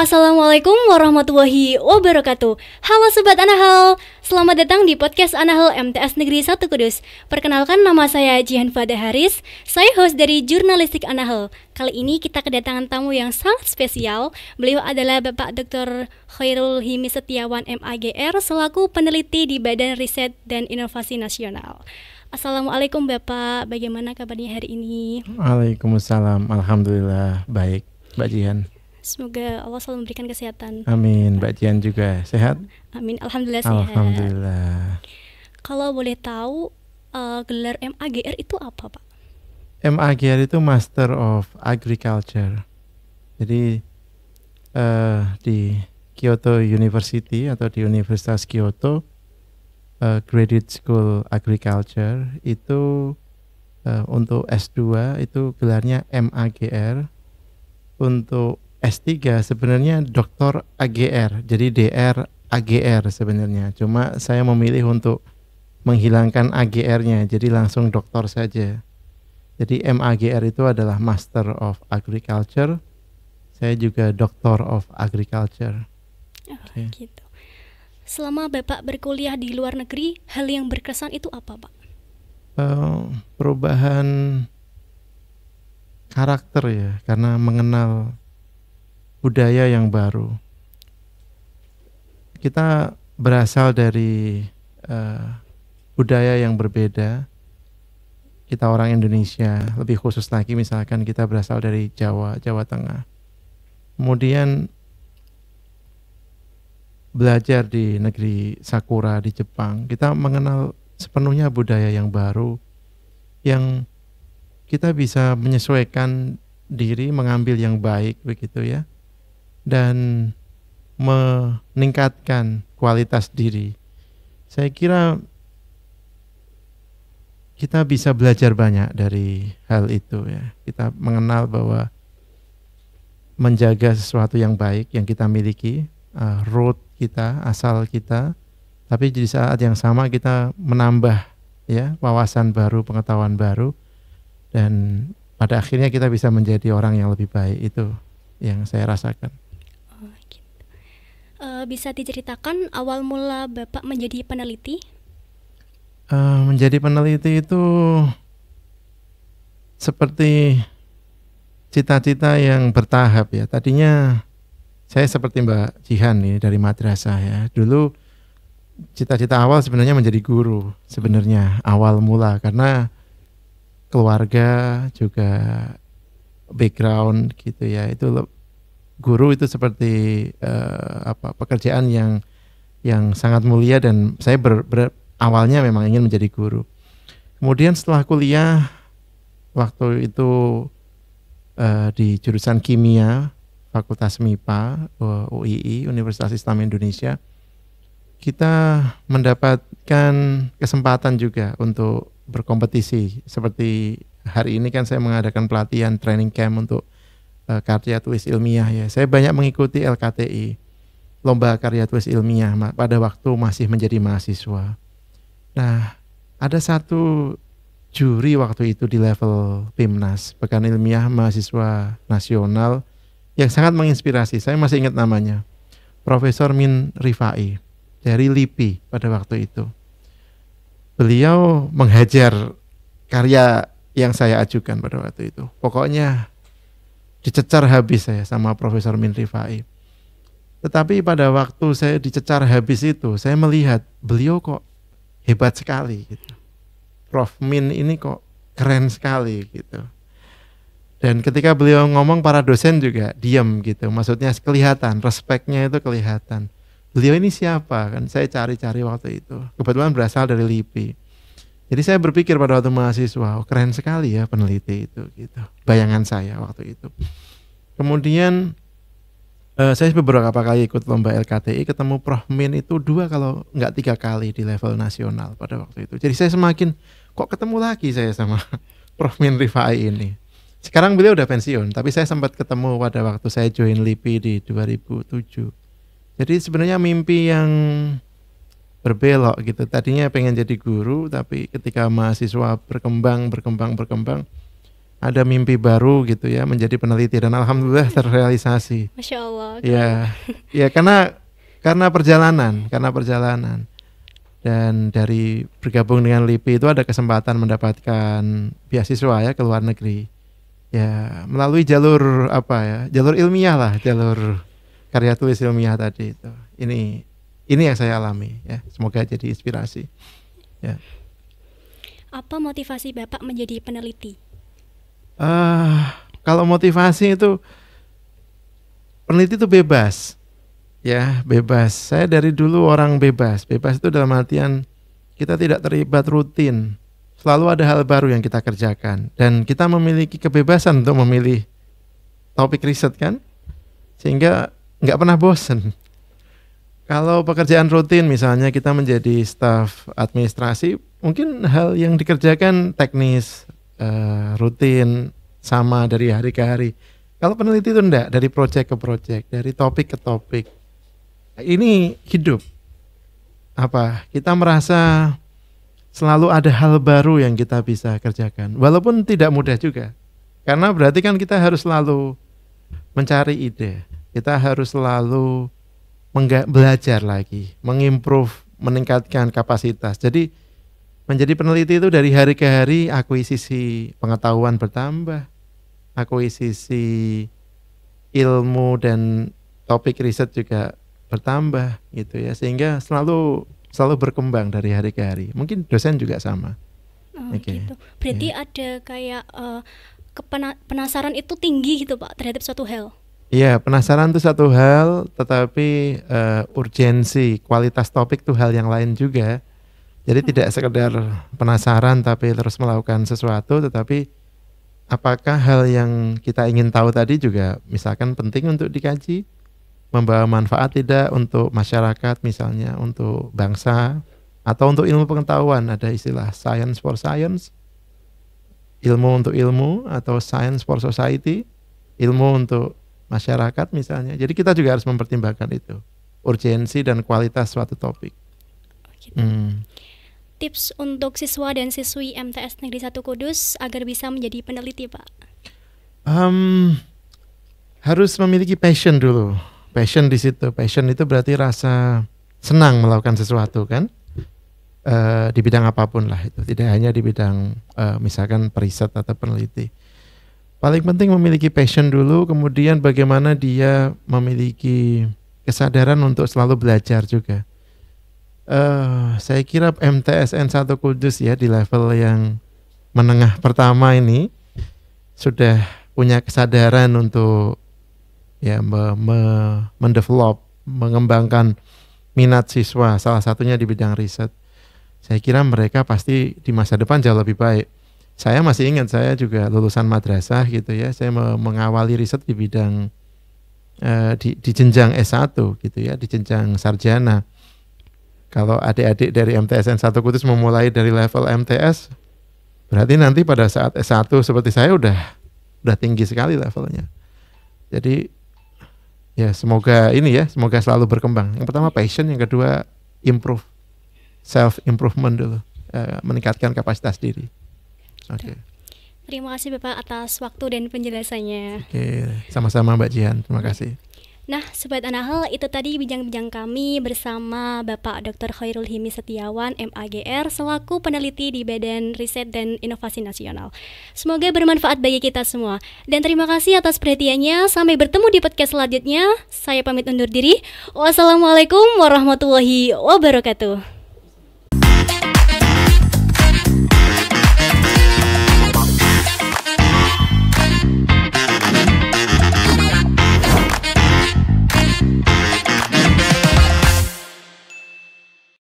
Assalamualaikum warahmatullahi wabarakatuh. Halo Sobat Anahal, selamat datang di podcast Anahal MTS Negeri 1 Kudus. Perkenalkan, nama saya Jihan Fada Haris. Saya host dari Jurnalistik Anahal. Kali ini kita kedatangan tamu yang sangat spesial. Beliau adalah Bapak Dr. Khairul Himi Setiawan MAGR selaku peneliti di Badan Riset dan Inovasi Nasional. Assalamualaikum Bapak, bagaimana kabarnya hari ini? Waalaikumsalam, alhamdulillah baik Mbak Jihan. Semoga Allah selalu memberikan kesehatan. Amin. Mbak Jihan juga sehat? Amin, alhamdulillah sehat. Alhamdulillah. Kalau boleh tahu, gelar MAGR itu apa, Pak? MAGR itu Master of Agriculture. Jadi di Kyoto University atau di Universitas Kyoto, Graduate School Agriculture itu untuk S2 itu gelarnya MAGR. Untuk S3 sebenarnya Dr. AGR, jadi DR AGR sebenarnya. Cuma saya memilih untuk menghilangkan AGR-nya, jadi langsung doktor saja. Jadi MAGR itu adalah Master of Agriculture. Saya juga Doctor of Agriculture. Gitu. Selama Bapak berkuliah di luar negeri, hal yang berkesan itu apa, Pak? Perubahan karakter ya, karena mengenal budaya yang baru. Kita berasal dari budaya yang berbeda. Kita orang Indonesia, lebih khusus lagi misalkan kita berasal dari Jawa Tengah. Kemudian belajar di negeri Sakura di Jepang, kita mengenal sepenuhnya budaya yang baru, yang kita bisa menyesuaikan diri, mengambil yang baik begitu ya, dan meningkatkan kualitas diri. Saya kira kita bisa belajar banyak dari hal itu ya. Kita mengenal bahwa menjaga sesuatu yang baik yang kita miliki, root kita, asal kita, tapi di saat yang sama kita menambah ya wawasan baru, pengetahuan baru, dan pada akhirnya kita bisa menjadi orang yang lebih baik. Itu yang saya rasakan. Bisa diceritakan awal mula Bapak menjadi peneliti? Menjadi peneliti itu seperti cita-cita yang bertahap ya. Tadinya saya seperti Mbak Jihan nih dari madrasah ya. Dulu cita-cita awal sebenarnya menjadi guru sebenarnya awal mula, karena keluarga juga background gitu ya. Itu guru itu seperti pekerjaan yang sangat mulia, dan saya awalnya memang ingin menjadi guru. Kemudian setelah kuliah waktu itu di jurusan kimia Fakultas MIPA UII Universitas Islam Indonesia, kita mendapatkan kesempatan juga untuk berkompetisi. Seperti hari ini kan saya mengadakan pelatihan training camp untuk karya tulis ilmiah ya. Saya banyak mengikuti LKTI, lomba karya tulis ilmiah pada waktu masih menjadi mahasiswa. Nah, ada satu juri waktu itu di level PIMNAS, Pekan Ilmiah Mahasiswa Nasional, yang sangat menginspirasi. Saya masih ingat namanya, Profesor Min Rifai dari LIPI pada waktu itu. Beliau menghajar karya yang saya ajukan pada waktu itu. Pokoknya dicecar habis saya sama Profesor Min Rifai. Tetapi pada waktu saya dicecar habis itu, saya melihat beliau kok hebat sekali gitu. Prof Min ini kok keren sekali gitu. Dan ketika beliau ngomong, para dosen juga diam gitu. Maksudnya kelihatan, respeknya itu kelihatan. Beliau ini siapa? Kan saya cari-cari waktu itu. Kebetulan berasal dari LIPI. Jadi saya berpikir pada waktu mahasiswa, oh, keren sekali ya peneliti itu gitu. Bayangan saya waktu itu. Kemudian saya beberapa kali ikut lomba LKTI, ketemu Prof Min itu 2 kalau nggak 3 kali di level nasional pada waktu itu. Jadi saya semakin kok ketemu lagi saya sama Prof Min Rifai ini. Sekarang beliau udah pensiun, tapi saya sempat ketemu pada waktu saya join LIPI di 2007. Jadi sebenarnya mimpi yang berbelok gitu. Tadinya pengen jadi guru, tapi ketika mahasiswa berkembang, ada mimpi baru gitu ya, menjadi peneliti, dan alhamdulillah terrealisasi. Masya Allah. Ya karena perjalanan. Dan dari bergabung dengan LIPI itu ada kesempatan mendapatkan beasiswa ya ke luar negeri. Ya, melalui jalur jalur ilmiah lah, jalur karya tulis ilmiah tadi itu. Ini yang saya alami ya. Semoga jadi inspirasi. Ya. Apa motivasi Bapak menjadi peneliti? Kalau motivasi itu, peneliti itu bebas. Ya, bebas. Saya dari dulu orang bebas. Bebas itu dalam artian kita tidak terlibat rutin. Selalu ada hal baru yang kita kerjakan. Dan kita memiliki kebebasan untuk memilih topik riset kan. Sehingga nggak pernah bosan. Kalau pekerjaan rutin misalnya kita menjadi staf administrasi, mungkin hal yang dikerjakan teknis, rutin, sama dari hari ke hari. Kalau peneliti itu enggak, dari proyek ke proyek, dari topik ke topik. Ini hidup. Kita merasa selalu ada hal baru yang kita bisa kerjakan. Walaupun tidak mudah juga. Karena berarti kan kita harus selalu mencari ide. Kita harus selalu belajar lagi, mengimprove, meningkatkan kapasitas. Jadi menjadi peneliti itu dari hari ke hari akuisisi pengetahuan bertambah, akuisisi ilmu dan topik riset juga bertambah gitu ya, sehingga selalu berkembang dari hari ke hari. Mungkin dosen juga sama. Gitu. Berarti ada kayak penasaran itu tinggi gitu Pak terhadap suatu hal. Iya, penasaran itu satu hal, tetapi urgensi, kualitas topik itu hal yang lain juga. Jadi tidak sekedar penasaran tapi terus melakukan sesuatu, tetapi apakah hal yang kita ingin tahu tadi juga misalkan penting untuk dikaji, membawa manfaat tidak untuk masyarakat misalnya, untuk bangsa, atau untuk ilmu pengetahuan. Ada istilah science for science, ilmu untuk ilmu, atau science for society, ilmu untuk masyarakat misalnya. Jadi kita juga harus mempertimbangkan itu, urgensi dan kualitas suatu topik. Gitu. Tips untuk siswa dan siswi MTS Negeri 1 Kudus agar bisa menjadi peneliti Pak? Harus memiliki passion dulu. Passion di situ. Passion itu berarti rasa senang melakukan sesuatu kan, di bidang apapun lah itu. Tidak hanya di bidang misalkan periset atau peneliti. Paling penting memiliki passion dulu, kemudian bagaimana dia memiliki kesadaran untuk selalu belajar juga. Saya kira MTSN 1 Kudus ya di level yang menengah pertama ini sudah punya kesadaran untuk ya mendevelop, mengembangkan minat siswa, salah satunya di bidang riset. Saya kira mereka pasti di masa depan jauh lebih baik. Saya masih ingat, saya juga lulusan madrasah gitu ya. Saya mengawali riset di bidang di jenjang S1 gitu ya, di jenjang sarjana. Kalau adik-adik dari MTSN 1 Kudus memulai dari level MTS, berarti nanti pada saat S1 seperti saya udah tinggi sekali levelnya. Jadi ya semoga selalu berkembang. Yang pertama passion, yang kedua improve, self improvement dulu, meningkatkan kapasitas diri. Oke. Terima kasih Bapak atas waktu dan penjelasannya. Oke, sama-sama Mbak Jihan, terima kasih. Nah, Sobat Anahel, itu tadi bincang-bincang kami bersama Bapak Dr. Khairul Himi Setiawan, MAGR, selaku peneliti di Badan Riset dan Inovasi Nasional. Semoga bermanfaat bagi kita semua. Dan terima kasih atas perhatiannya. Sampai bertemu di podcast selanjutnya. Saya pamit undur diri. Wassalamualaikum warahmatullahi wabarakatuh.